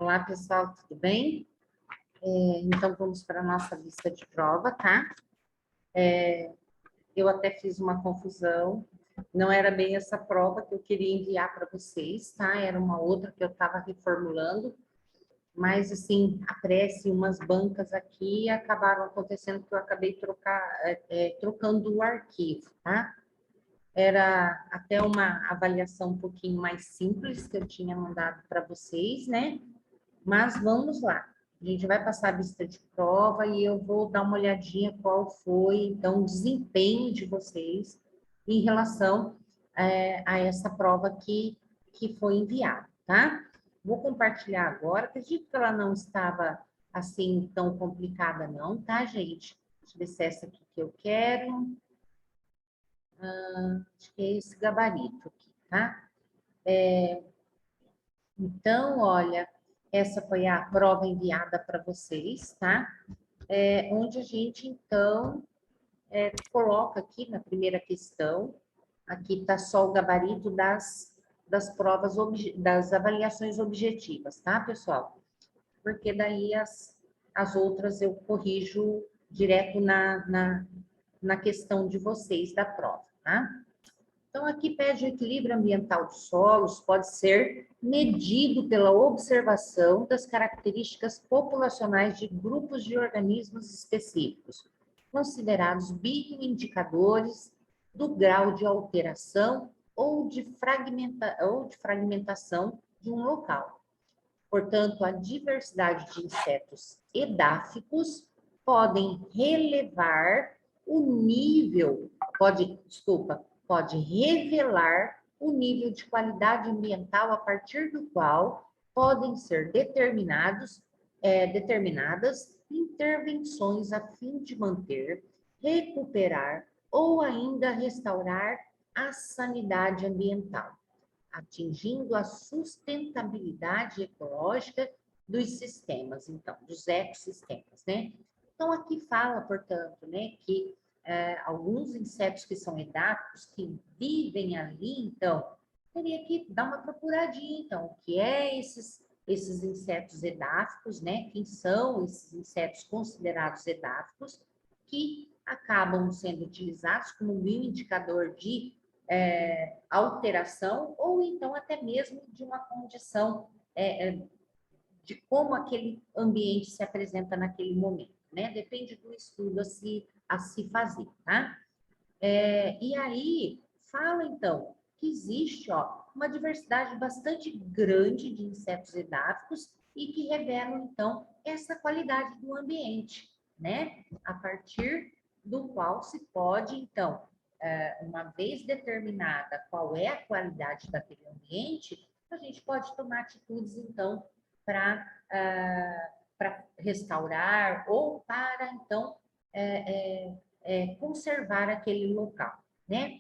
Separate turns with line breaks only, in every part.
Olá, pessoal, tudo bem? Então, vamos para a nossa lista de prova, tá? Eu até fiz uma confusão, não era bem essa prova que eu queria enviar para vocês, tá? Era uma outra que eu estava reformulando, mas, assim, aparece umas bancas aqui e acabaram acontecendo que eu acabei trocando o arquivo, tá? Era até uma avaliação um pouquinho mais simples que eu tinha mandado para vocês, né? Mas vamos lá. A gente vai passar a lista de prova e eu vou dar uma olhadinha qual foi, então, o desempenho de vocês em relação a essa prova que foi enviada, tá? Vou compartilhar agora. Acredito que ela não estava assim tão complicada não, tá, gente? Deixa eu ver se é essa aqui que eu quero. Acho que é esse gabarito aqui, tá? Então, olha, essa foi a prova enviada para vocês, tá? Onde a gente, então, coloca aqui na primeira questão, aqui está só o gabarito das provas, das avaliações objetivas, tá, pessoal? Porque daí as outras eu corrijo direto na questão de vocês da prova, tá? Então, aqui pede o equilíbrio ambiental dos solos, pode ser medido pela observação das características populacionais de grupos de organismos específicos, considerados bioindicadores do grau de alteração ou de fragmentação de um local. Portanto, a diversidade de insetos edáficos podem relevar o nível, pode revelar o nível de qualidade ambiental a partir do qual podem ser determinadas intervenções a fim de manter, recuperar ou ainda restaurar a sanidade ambiental, atingindo a sustentabilidade ecológica dos sistemas, então, dos ecossistemas, né? Então, aqui fala, portanto, né, que alguns insetos que são edáficos, que vivem ali, então, teria que dar uma procuradinha, então, o que é esses insetos edáficos, né? Quem são esses insetos considerados edáficos, que acabam sendo utilizados como um indicador de alteração ou então até mesmo de uma condição de como aquele ambiente se apresenta naquele momento, né? Depende do estudo a se fazer, tá? E aí fala então que existe, ó, uma diversidade bastante grande de insetos edáficos e que revelam então essa qualidade do ambiente, né? A partir do qual se pode então, uma vez determinada qual é a qualidade daquele ambiente, a gente pode tomar atitudes então para restaurar ou para então conservar aquele local, né?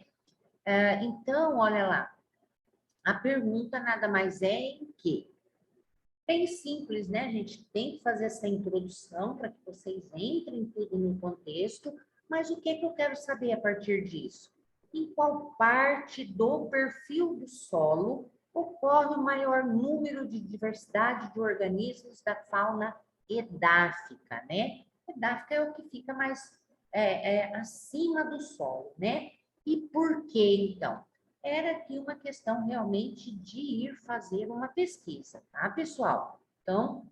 Então, olha lá, a pergunta nada mais é em que? Bem simples, né? A gente tem que fazer essa introdução para que vocês entrem tudo no contexto, mas o que é que eu quero saber a partir disso? Em qual parte do perfil do solo ocorre o maior número de diversidade de organismos da fauna edáfica, né? Edáfica é o que fica mais acima do solo, né? E por que, então? Era aqui uma questão realmente de ir fazer uma pesquisa, tá, pessoal? Então,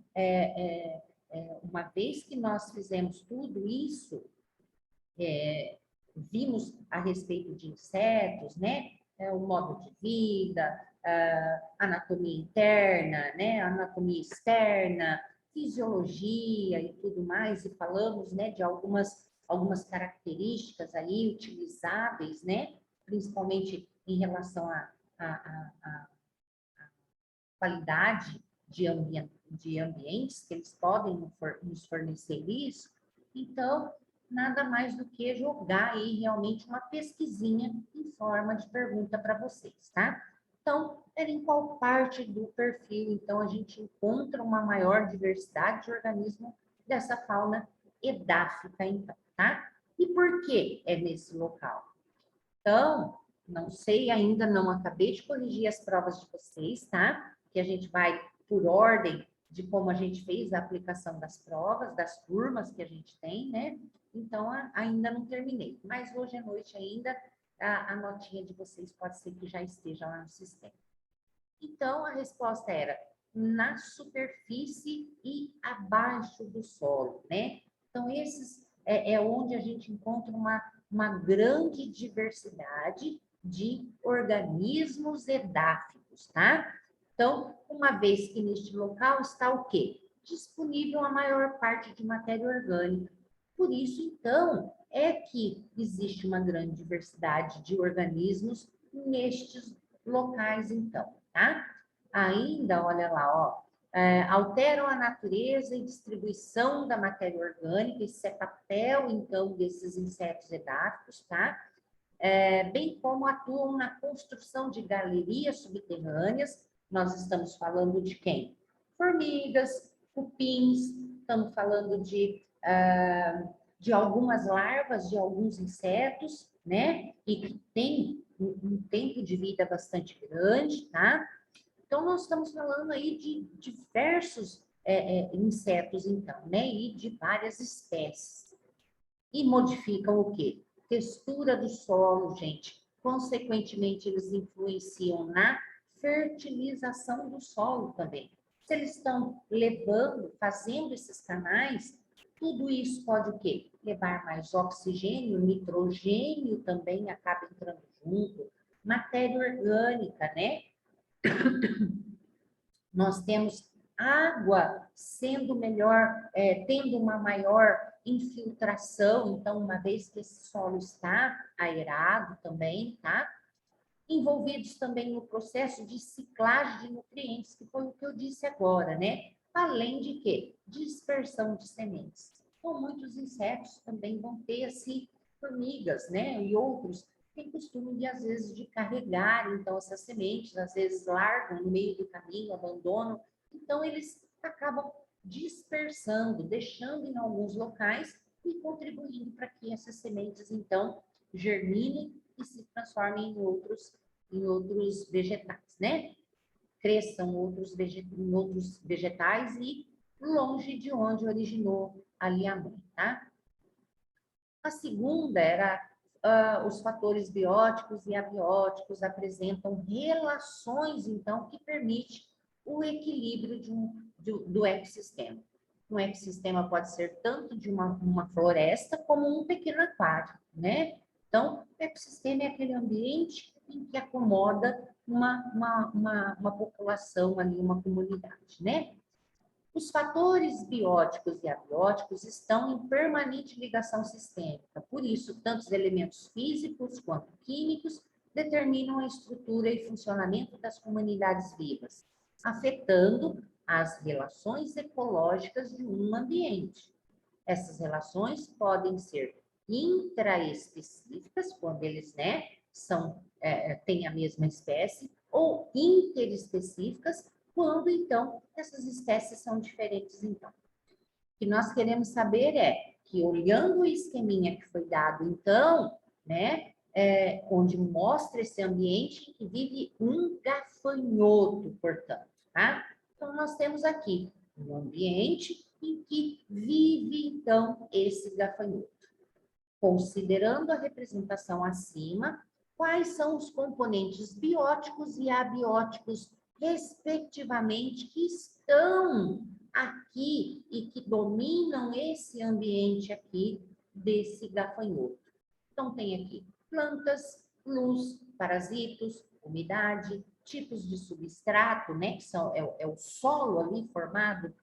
uma vez que nós fizemos tudo isso, vimos a respeito de insetos, né? O modo de vida, anatomia interna, né? Anatomia externa, fisiologia e tudo mais, e falamos, né, de algumas características aí utilizáveis, né? Principalmente em relação à qualidade de ambientes que eles podem nos fornecer isso. Então, nada mais do que jogar aí realmente uma pesquisinha em forma de pergunta para vocês, tá? Então, era em qual parte do perfil, então, a gente encontra uma maior diversidade de organismo dessa fauna edáfica, então, tá? E por que é nesse local? Então, não sei ainda, não acabei de corrigir as provas de vocês, tá? Que a gente vai por ordem de como a gente fez a aplicação das provas, das turmas que a gente tem, né? Então, ainda não terminei. Mas hoje à noite ainda, a notinha de vocês pode ser que já esteja lá no sistema. Então, a resposta era na superfície e abaixo do solo, né? Então, esses é onde a gente encontra uma grande diversidade de organismos edáficos, tá? Então, uma vez que neste local está o quê? Disponível a maior parte de matéria orgânica. Por isso, então, é que existe uma grande diversidade de organismos nestes locais, então, tá? Ainda, olha lá, ó, alteram a natureza e distribuição da matéria orgânica, isso é papel, então, desses insetos edáficos, tá? Bem como atuam na construção de galerias subterrâneas. Nós estamos falando de quem? Formigas, cupins, estamos falando de algumas larvas de alguns insetos, né? E que tem um tempo de vida bastante grande, tá? Então, nós estamos falando aí de diversos insetos, então, né? E de várias espécies. E modificam o quê? Textura do solo, gente. Consequentemente, eles influenciam na fertilização do solo também. Se eles estão levando, fazendo esses canais, tudo isso pode o quê? Levar mais oxigênio, nitrogênio também acaba entrando junto, matéria orgânica, né? Nós temos água sendo melhor, tendo uma maior infiltração, então, uma vez que esse solo está aerado também, tá? Envolvidos também no processo de ciclagem de nutrientes, que foi o que eu disse agora, né? Além de quê? Dispersão de sementes. Então, muitos insetos também vão ter, assim, formigas, né? E outros têm costume de, às vezes, de carregar, então, essas sementes, às vezes largam no meio do caminho, abandonam. Então, eles acabam dispersando, deixando em alguns locais e contribuindo para que essas sementes, então, germinem e se transformem em outros vegetais, né? Cresçam em outros vegetais e longe de onde originou ali a mãe, tá? A segunda era os fatores bióticos e abióticos apresentam relações, então, que permite o equilíbrio do ecossistema. Um ecossistema pode ser tanto de uma floresta como um pequeno aquário, né? Então, o ecossistema é aquele ambiente em que acomoda uma população ali, uma comunidade, né? Os fatores bióticos e abióticos estão em permanente ligação sistêmica, por isso, tanto os elementos físicos quanto químicos determinam a estrutura e funcionamento das comunidades vivas, afetando as relações ecológicas de um ambiente. Essas relações podem ser intraespecíficas, quando eles, né, têm a mesma espécie, ou interespecíficas, quando, então, essas espécies são diferentes, então. O que nós queremos saber é que, olhando o esqueminha que foi dado, então, né, onde mostra esse ambiente que vive um gafanhoto, portanto, tá? Então, nós temos aqui um ambiente em que vive, então, esse gafanhoto. Considerando a representação acima, quais são os componentes bióticos e abióticos, respectivamente, que estão aqui e que dominam esse ambiente aqui desse gafanhoto? Então, tem aqui plantas, luz, parasitos, umidade, tipos de substrato, né, que é o solo ali formado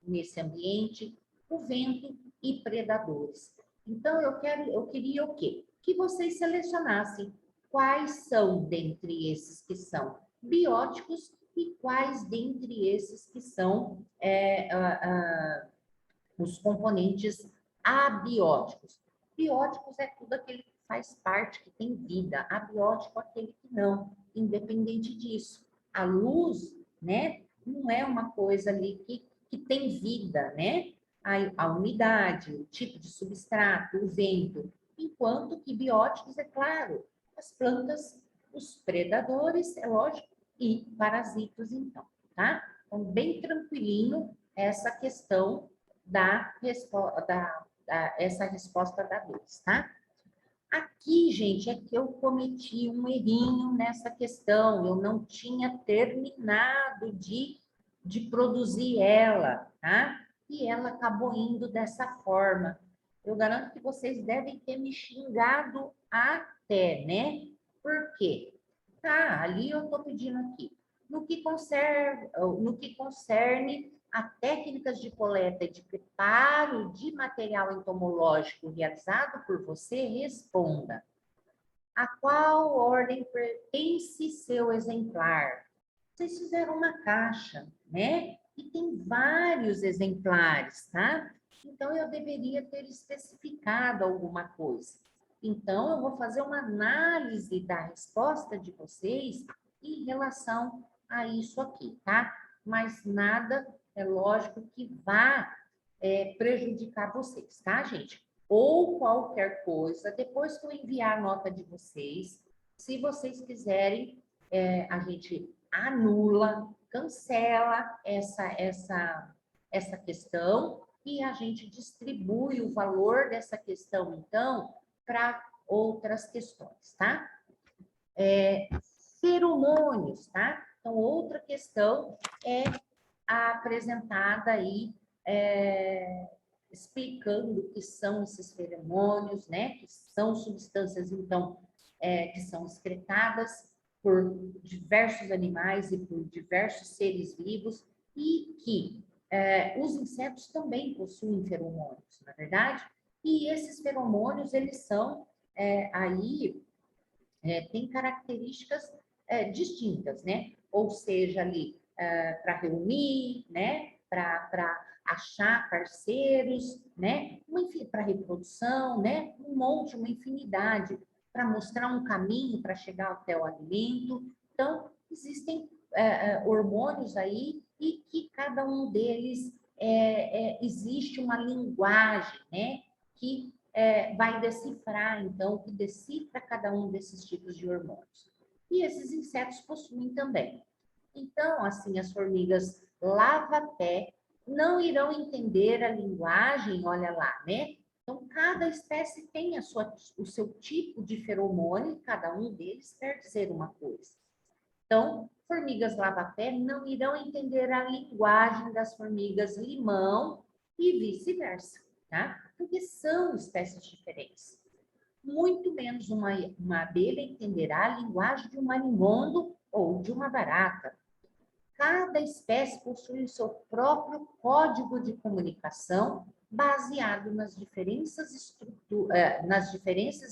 nesse ambiente, o vento e predadores. Então, eu queria o quê? Que vocês selecionassem quais são dentre esses que são bióticos e quais dentre esses que são os componentes abióticos. Bióticos é tudo aquele que faz parte, que tem vida. Abiótico é aquele que não, independente disso. A luz, né, não é uma coisa ali que tem vida, né? A umidade, o tipo de substrato, o vento. Enquanto que bióticos, é claro, as plantas, os predadores, é lógico, e parasitos, então, tá? Então, bem tranquilinho essa questão essa resposta da 2, tá? Aqui, gente, é que eu cometi um errinho nessa questão. Eu não tinha terminado de produzir ela, tá? E ela acabou indo dessa forma. Eu garanto que vocês devem ter me xingado até, né? Por quê? Tá, ali eu estou pedindo aqui. No que concerne a técnicas de coleta e de preparo de material entomológico realizado por você, responda. A qual ordem pertence seu exemplar? Vocês fizeram uma caixa, né? E tem vários exemplares, tá? Então, eu deveria ter especificado alguma coisa. Então, eu vou fazer uma análise da resposta de vocês em relação a isso aqui, tá? Mas nada, é lógico, que vá prejudicar vocês, tá, gente? Ou qualquer coisa, depois que eu enviar a nota de vocês, se vocês quiserem, a gente anula, cancela essa questão e a gente distribui o valor dessa questão, então, para outras questões, tá? Feromônios, tá? Então, outra questão é apresentada aí, explicando o que são esses feromônios, né? Que são substâncias, então, que são excretadas por diversos animais e por diversos seres vivos e que os insetos também possuem feromônios, na verdade. E esses feromônios, eles são aí tem características distintas, né? Ou seja, ali para reunir, né? Para achar parceiros, né? Enfim, para reprodução, né? Um monte, uma infinidade, para mostrar um caminho para chegar até o alimento. Então, existem hormônios aí e que cada um deles existe uma linguagem, né? Que vai decifrar, então, que decifra cada um desses tipos de hormônios. E esses insetos possuem também. Então, assim, as formigas lava-pé não irão entender a linguagem, olha lá, né? Então, cada espécie tem o seu tipo de feromônio, cada um deles quer dizer uma coisa. Então, formigas lava-pé não irão entender a linguagem das formigas limão e vice-versa, tá? Porque são espécies diferentes. Muito menos uma abelha entenderá a linguagem de um marimbondo ou de uma barata. Cada espécie possui o seu próprio código de comunicação baseado nas diferenças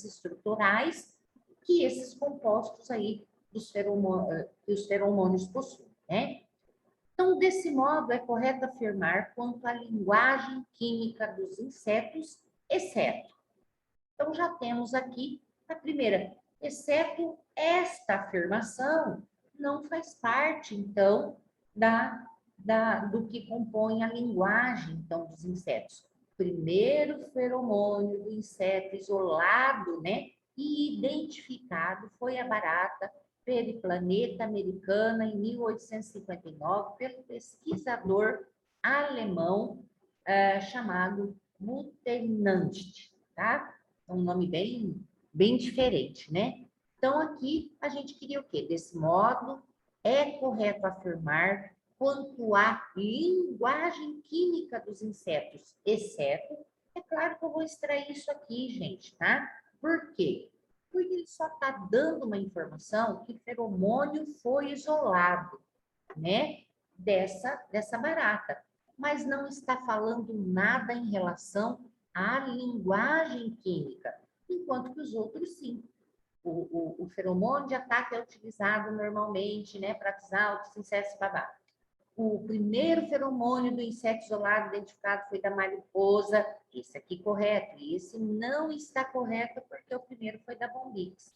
estruturais que esses compostos aí que os feromônios possuem, né? Então, desse modo, é correto afirmar quanto à linguagem química dos insetos, exceto. Então, já temos aqui a primeira, exceto esta afirmação, não faz parte, então, do que compõe a linguagem, então, dos insetos. Primeiro feromônio do inseto isolado, né, e identificado foi a barata periplaneta americana em 1859 pelo pesquisador alemão chamado Butenandt, tá? É um nome bem diferente, né? Então, aqui a gente queria o quê? Desse modo, é correto afirmar quanto à linguagem química dos insetos, exceto, é claro que eu vou extrair isso aqui, gente, tá? Por quê? Porque ele só está dando uma informação que feromônio foi isolado, né? Dessa barata. Mas não está falando nada em relação à linguagem química, enquanto que os outros sim. O feromônio de ataque é utilizado normalmente, né, para avisar outros insetos babá. O primeiro feromônio do inseto isolado identificado foi da mariposa, esse aqui correto, e esse não está correto porque o primeiro foi da bombix.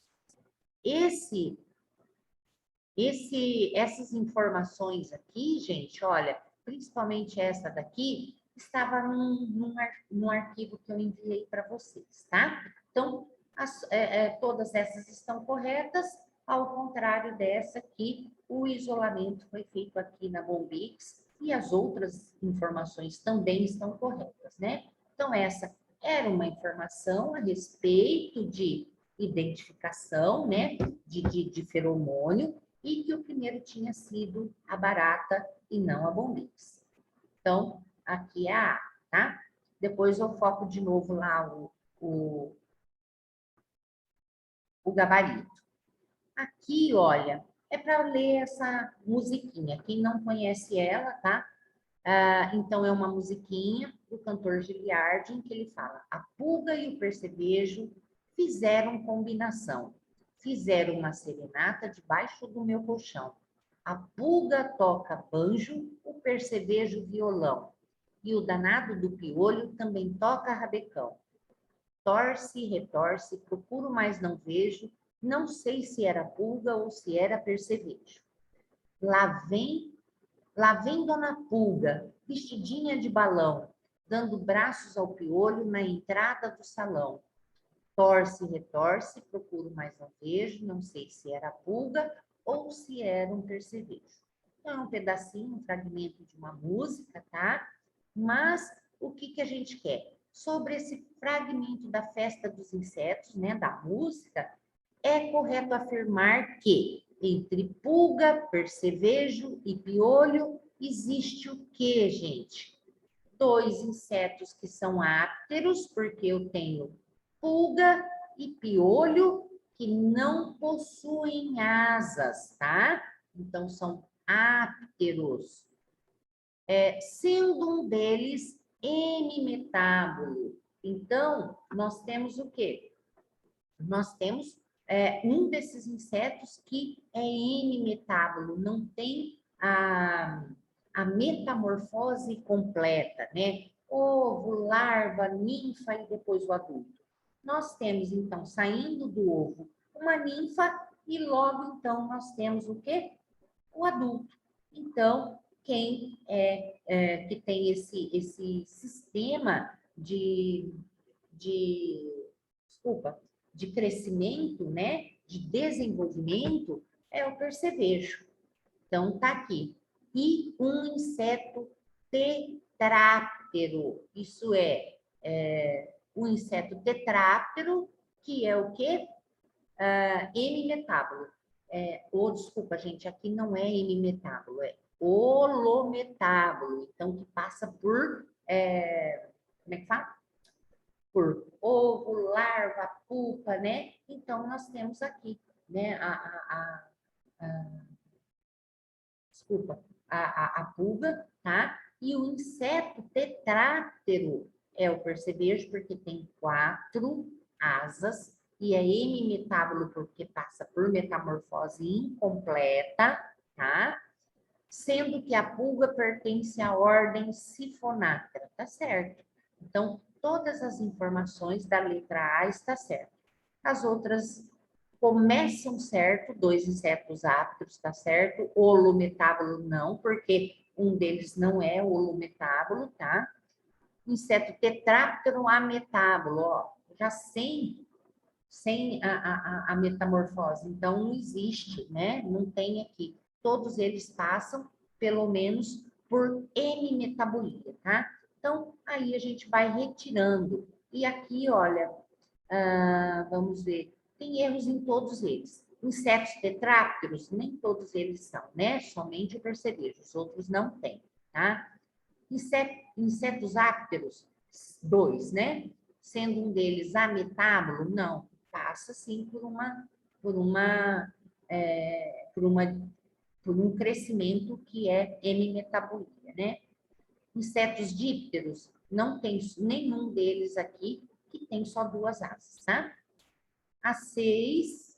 Essas informações aqui, gente, olha, principalmente essa daqui, estava num arquivo que eu enviei para vocês, tá? Então, todas essas estão corretas ao contrário dessa aqui, o isolamento foi feito aqui na Bombix e as outras informações também estão corretas, né? Então, essa era uma informação a respeito de identificação, né, de feromônio, e que o primeiro tinha sido a barata e não a Bombix. Então, aqui é a A, tá? Depois eu foco de novo lá o gabarito. Aqui, olha, é para ler essa musiquinha. Quem não conhece ela, tá? Então, é uma musiquinha do cantor Giliardi, em que ele fala: a pulga e o percevejo fizeram combinação, fizeram uma serenata debaixo do meu colchão. A pulga toca banjo, o percevejo violão, e o danado do piolho também toca rabecão. Torce e retorce, procuro, mas não vejo, não sei se era pulga ou se era percevejo. Lá vem Dona Pulga, vestidinha de balão, dando braços ao piolho na entrada do salão. Torce e retorce, procuro, mas não vejo, não sei se era pulga ou se era um percevejo. Então, é um pedacinho, um fragmento de uma música, tá? Mas o que a gente quer? Sobre esse fragmento da festa dos insetos, né, da música, é correto afirmar que entre pulga, percevejo e piolho existe o quê, gente? Dois insetos que são ápteros, porque eu tenho pulga e piolho que não possuem asas, tá? Então, são ápteros. Sendo um deles hemimetábulo. Então, nós temos o quê? Nós temos um desses insetos que é hemimetábulo, não tem a metamorfose completa, né? Ovo, larva, ninfa e depois o adulto. Nós temos, então, saindo do ovo, uma ninfa e logo, então, nós temos o quê? O adulto. Então, quem que tem esse sistema de desculpa, de crescimento, né, de desenvolvimento, é o percevejo. Então, tá aqui. E um inseto tetráptero. Isso um inseto tetráptero, que é o quê? Hemimetábulo. Desculpa, gente, aqui não é hemimetábulo, é holometábulo. Então, que passa por... como é que fala? Por ovo, larva, pupa, né? Então, nós temos aqui, né, desculpa, a pulga, tá? E o inseto tetráptero é o percevejo, porque tem 4 asas, e é hemimetábulo porque passa por metamorfose incompleta, tá? Sendo que a pulga pertence à ordem Siphonatra, tá certo? Então, todas as informações da letra A está certo. As outras começam certo, 2 insetos ápteros, está certo? Holometábulo não, porque um deles não é holometábulo, tá? Inseto tetráptero ametábulo, ó, já sem a metamorfose. Então, não existe, né? Não tem aqui. Todos eles passam, pelo menos, por hemimetabolia, tá? Então, aí a gente vai retirando. E aqui, olha, vamos ver, tem erros em todos eles. Insetos tetrápteros, nem todos eles são, né? Somente o percevejo, os outros não têm, tá? Insetos ápteros, 2, né? Sendo um deles ametábulo, não. Passa, sim, por um crescimento que é hemimetabolia, né? Insetos dípteros, não tem nenhum deles aqui que tem só 2 asas, tá? A 6,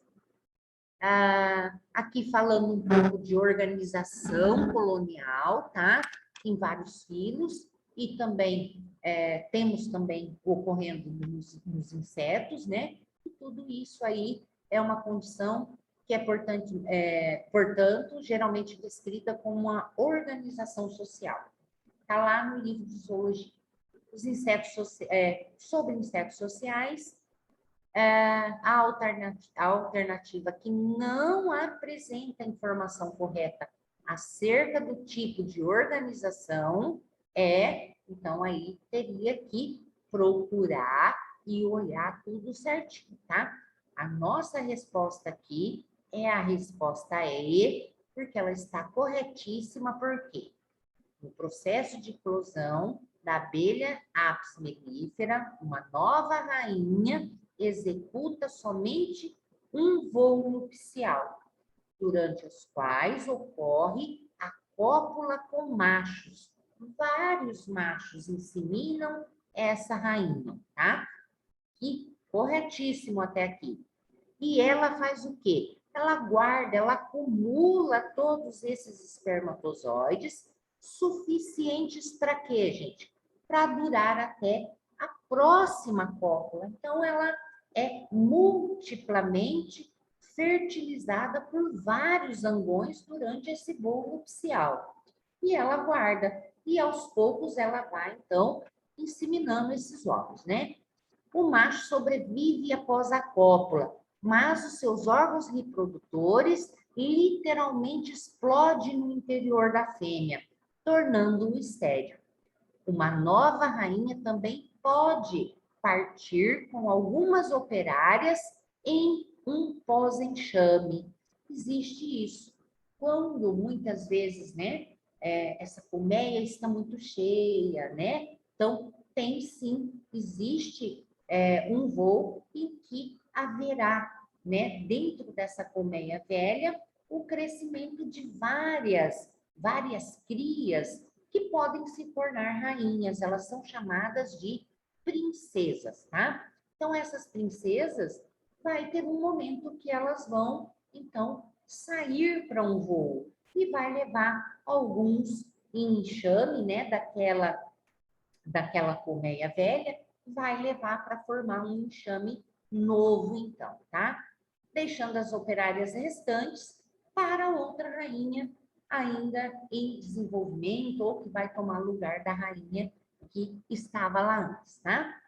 aqui falando um pouco de organização colonial, tá? Em vários filos, e também temos também ocorrendo nos insetos, né? E tudo isso aí é uma condição que portanto, geralmente descrita como uma organização social. Está lá no livro de zoologia. Sobre insetos sociais, A alternativa que não apresenta informação correta acerca do tipo de organização então aí teria que procurar e olhar tudo certinho, tá? A nossa resposta aqui é a resposta E, porque ela está corretíssima, porque no processo de eclosão da abelha apis mellifera, uma nova rainha executa somente um voo nupcial, durante os quais ocorre a cópula com machos. Vários machos inseminam essa rainha, tá? E corretíssimo até aqui. E ela faz o quê? Ela guarda, ela acumula todos esses espermatozoides suficientes para quê, gente? Para durar até a próxima cópula. Então, ela é multiplamente fertilizada por vários angões durante esse voo nupcial. E ela guarda. E aos poucos ela vai, então, inseminando esses ovos, né? O macho sobrevive após a cópula, mas os seus órgãos reprodutores literalmente explodem no interior da fêmea, tornando-o estéril. Uma nova rainha também pode partir com algumas operárias em um pós-enxame. Existe isso. Quando muitas vezes, né, essa colmeia está muito cheia, né? Então, tem sim, existe um voo em que haverá, né, dentro dessa colmeia velha, o crescimento de várias crias que podem se tornar rainhas. Elas são chamadas de princesas, tá? Então, essas princesas vai ter um momento que elas vão, então, sair para um voo e vai levar alguns em enxame, né, daquela colmeia velha, vai levar para formar um enxame novo, então, tá? Deixando as operárias restantes para outra rainha ainda em desenvolvimento ou que vai tomar lugar da rainha que estava lá antes, tá?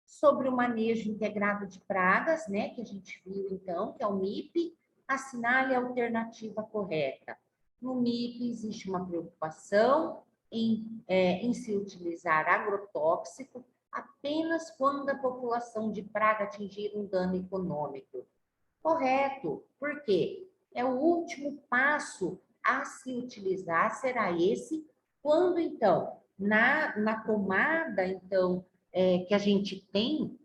Sobre o manejo integrado de pragas, né, que a gente viu então, que é o MIP, assinale a alternativa correta. No MIP existe uma preocupação em se utilizar agrotóxico apenas quando a população de praga atingir um dano econômico. Correto, porque é o último passo a se utilizar, será esse, quando então, na tomada, então, que a gente tem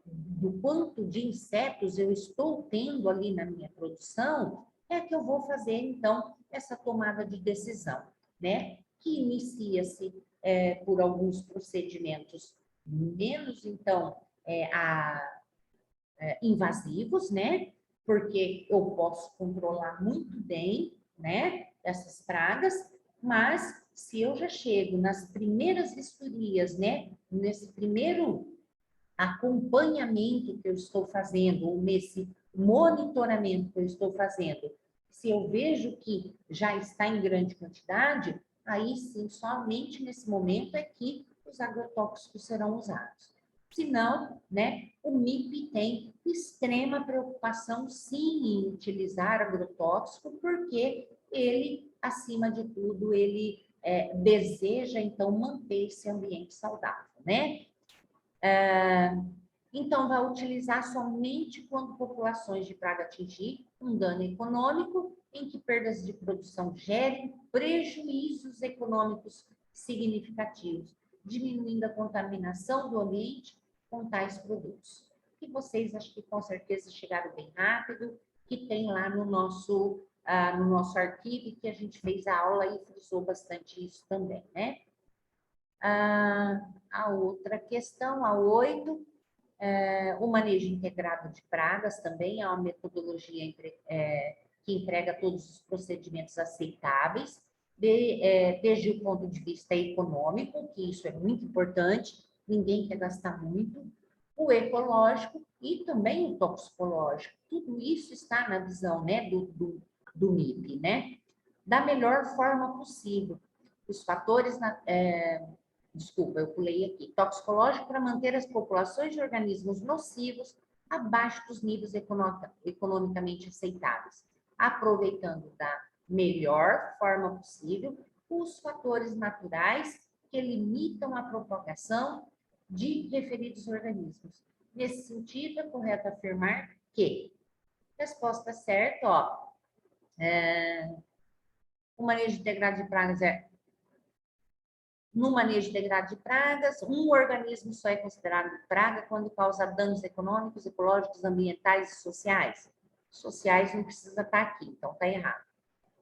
do quanto de insetos eu estou tendo ali na minha produção, é que eu vou fazer, então, essa tomada de decisão, né? Que inicia-se por alguns procedimentos menos, então, invasivos, né? Porque eu posso controlar muito bem, né? Essas pragas, mas se eu já chego nas primeiras vistorias, né? Nesse primeiro acompanhamento que eu estou fazendo, ou nesse monitoramento que eu estou fazendo, se eu vejo que já está em grande quantidade, aí sim, somente nesse momento é que os agrotóxicos serão usados. Se não, né, o MIP tem extrema preocupação, sim, em utilizar agrotóxico, porque ele, acima de tudo, ele deseja, então, manter esse ambiente saudável, né? Então, vai utilizar somente quando populações de praga atingir um dano econômico, em que perdas de produção gerem prejuízos econômicos significativos, diminuindo a contaminação do ambiente com tais produtos. E vocês, acho que com certeza chegaram bem rápido, que tem lá no nosso arquivo, que a gente fez a aula e frisou bastante isso também, né? A outra questão, a 8, o manejo integrado de pragas também é uma metodologia que entrega todos os procedimentos aceitáveis, desde o ponto de vista econômico, que isso é muito importante, ninguém quer gastar muito, o ecológico e também o toxicológico. Tudo isso está na visão, né, do MIP, né? Da melhor forma possível. Os fatores desculpa, eu pulei aqui, toxicológico para manter as populações de organismos nocivos abaixo dos níveis economicamente aceitáveis, aproveitando da melhor forma possível os fatores naturais que limitam a propagação de referidos organismos. Nesse sentido, é correto afirmar que, resposta certa, ó, o manejo integrado de pragas no manejo integrado de pragas, um organismo só é considerado praga quando causa danos econômicos, ecológicos, ambientais e sociais. Sociais não precisa estar aqui, então está errado.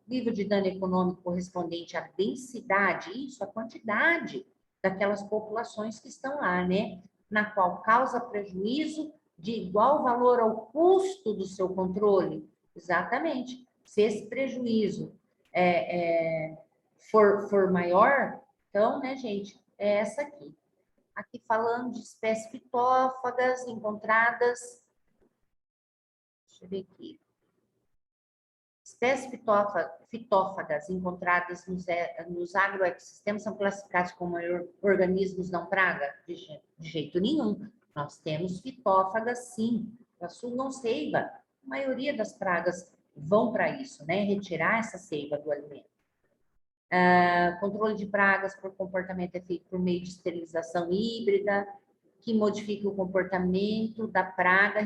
Nível de dano econômico correspondente à densidade, isso, a quantidade daquelas populações que estão lá, né? Na qual causa prejuízo de igual valor ao custo do seu controle. Exatamente. Se esse prejuízo for maior, então, né, gente, é essa aqui. Aqui falando de espécies fitófagas encontradas. Deixa eu ver aqui. Espécies fitófagas encontradas nos agroecossistemas são classificadas como organismos não praga? De jeito nenhum. Nós temos fitófagas, sim, elas sugam seiva. A maioria das pragas vão para isso, né? Retirar essa seiva do alimento. Controle de pragas por comportamento é feito por meio de esterilização híbrida, que modifica o comportamento da praga,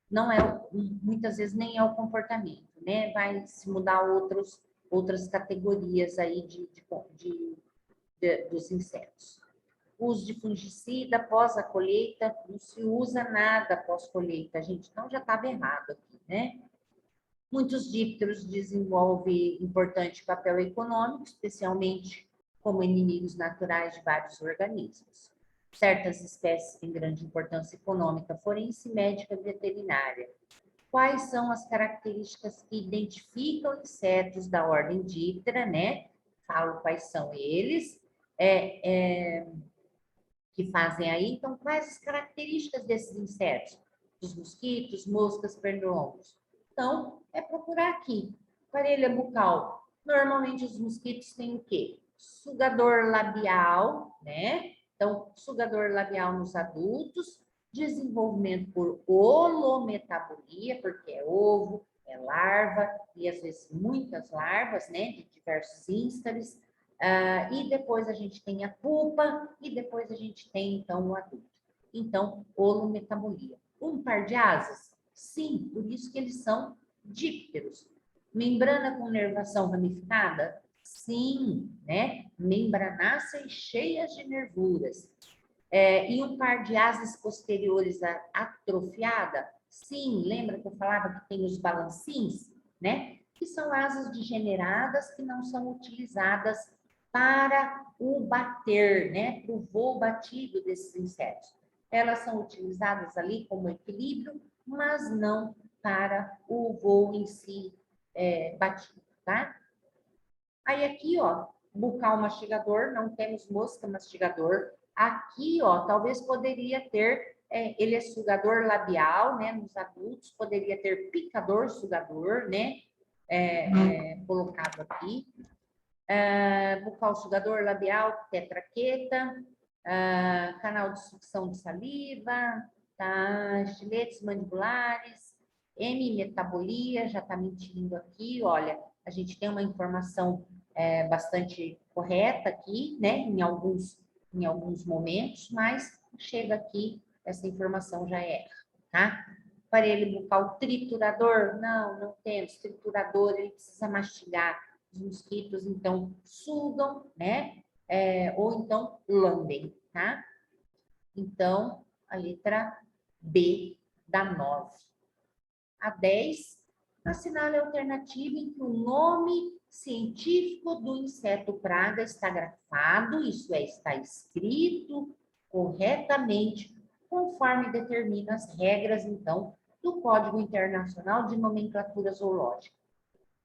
não é, muitas vezes nem é o comportamento, né? Vai se mudar outras categorias aí dos insetos. Uso de fungicida após a colheita, não se usa nada após colheita, gente, então já estava errado aqui, né? Muitos dípteros desenvolvem importante papel econômico, especialmente como inimigos naturais de vários organismos. Certas espécies têm grande importância econômica, forense, médica e veterinária. Quais são as características que identificam insetos da ordem díptera, né? Falo quais são eles, que fazem aí. Então, quais as características desses insetos? Dos mosquitos, moscas, pernilongos. Então, é procurar aqui. Parelha bucal. Normalmente, os mosquitos têm o quê? Sugador labial, né? Então, sugador labial nos adultos, desenvolvimento por holometabolia, porque é ovo, é larva, e às vezes muitas larvas, né, de diversos instares. E depois a gente tem a pupa, e depois a gente tem, então, o adulto. Então, holometabolia. Um par de asas? Sim, por isso que eles são dípteros. Membrana com nervação ramificada? Sim, né? Membranáceas cheias de nervuras. E um par de asas posteriores atrofiada? Sim, lembra que eu falava que tem os balancins, né? Que são asas degeneradas que não são utilizadas para o bater, né? Para o voo batido desses insetos. Elas são utilizadas ali como equilíbrio, mas não para o voo em si batido, tá? Aí aqui, ó, bucal mastigador, não temos mosca mastigador. Aqui, ó, talvez poderia ter, ele é sugador labial, né, nos adultos, poderia ter picador sugador, né, colocado aqui. Bucal sugador labial, tetraqueta, canal de sucção de saliva, tá, estiletes mandibulares, hemimetabolia, já está mentindo aqui, olha, a gente tem uma informação bastante correta aqui, né, em alguns momentos, mas chega aqui, essa informação já erra, tá? Aparelho bucal triturador? Não temos. Triturador, ele precisa mastigar. Os mosquitos, então, sugam, né? Ou então, lambem, tá? Então, a letra B da 9. A 10, assinale a alternativa em que o nome científico do inseto praga está grafado, isso é, está escrito corretamente, conforme determina as regras, então, do Código Internacional de Nomenclatura Zoológica.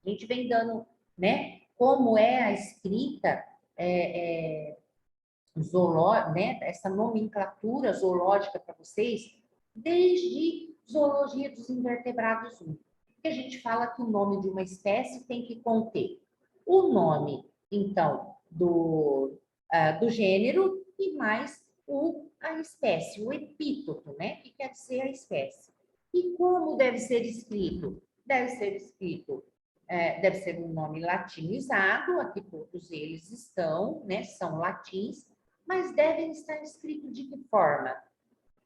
A gente vem dando, né, como é a escrita né, essa nomenclatura zoológica para vocês, desde Zoologia dos Invertebrados 1. Que a gente fala que o nome de uma espécie tem que conter o nome, então, do gênero e mais a espécie, o epíteto, né? Que quer dizer a espécie. E como deve ser escrito? Deve ser escrito, deve ser um nome latinizado, aqui todos eles estão, né? São latins, mas devem estar escritos de que forma?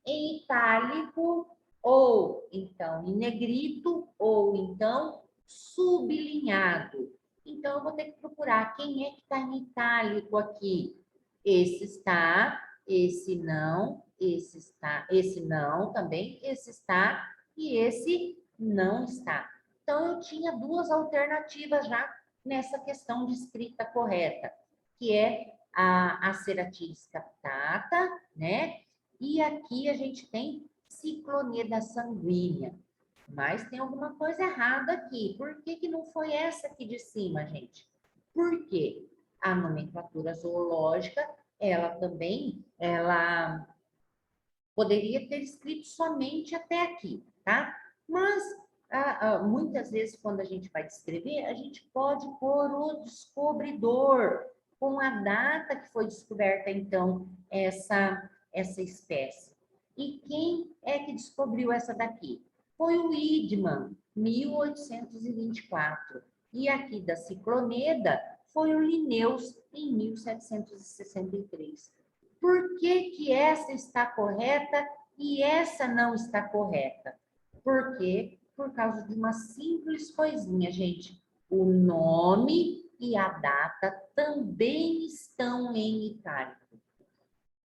Em itálico, ou então em negrito, ou então sublinhado. Então, eu vou ter que procurar quem é que está em itálico aqui. Esse está, esse não, esse está, esse não também, esse está e esse não está. Então, eu tinha duas alternativas já nessa questão de escrita correta, que é a Ceratis captata, né? E aqui a gente tem cicloneda sanguínea. Mas tem alguma coisa errada aqui. Por que que não foi essa aqui de cima, gente? Porque a nomenclatura zoológica, ela também, ela poderia ter escrito somente até aqui, tá? Mas muitas vezes, quando a gente vai descrever, a gente pode pôr o descobridor, com a data que foi descoberta, então, essa espécie. E quem é que descobriu essa daqui? Foi o Idman, 1824. E aqui da cicloneda foi o Linnaeus, em 1763. Por que que essa está correta e essa não está correta? Por quê? Por causa de uma simples coisinha, gente. O nome e a data também estão em itálico.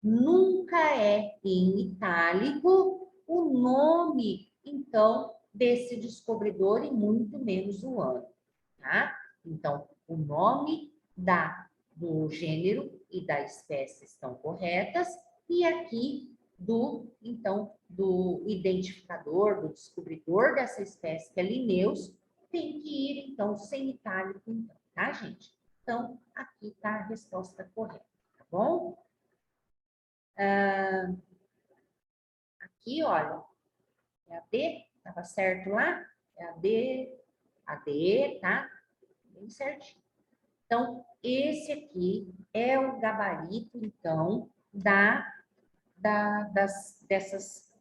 Nunca é em itálico o nome, então, desse descobridor e muito menos o ano, tá? Então, o nome do gênero e da espécie estão corretas e aqui então, do identificador, do descobridor dessa espécie, que é Linnaeus, tem que ir, então, sem itálico, então, tá, gente? Então, aqui está a resposta correta, tá bom? Aqui, olha, é a D, estava certo lá? É a D, tá? Bem certinho. Então, esse aqui é o gabarito, então, dessas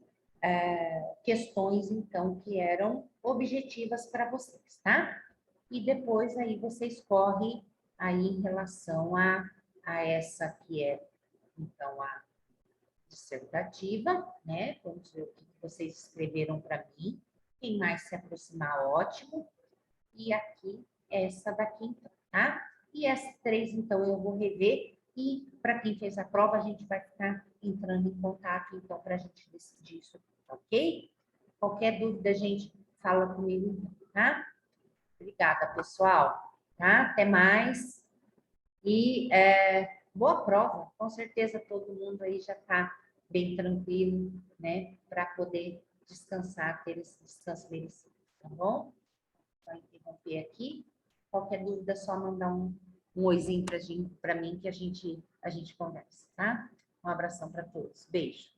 questões, então, que eram objetivas para vocês, tá? E depois aí você escorre aí em relação a essa que é, então, a dissertativa, né? Vamos ver o que vocês escreveram para mim. Quem mais se aproximar, ótimo. E aqui, essa daqui, então, tá? E essas três, então, eu vou rever. E para quem fez a prova, a gente vai ficar entrando em contato, então, para a gente decidir isso, ok? Qualquer dúvida, a gente fala comigo, então, tá? Obrigada, pessoal. Tá? Até mais. E boa prova. Com certeza todo mundo aí já está bem tranquilo, né? Para poder descansar, ter esse descanso merecido, tá bom? Vou interromper aqui. Qualquer dúvida, é só mandar um oizinho para mim que a gente conversa, tá? Um abração para todos. Beijo.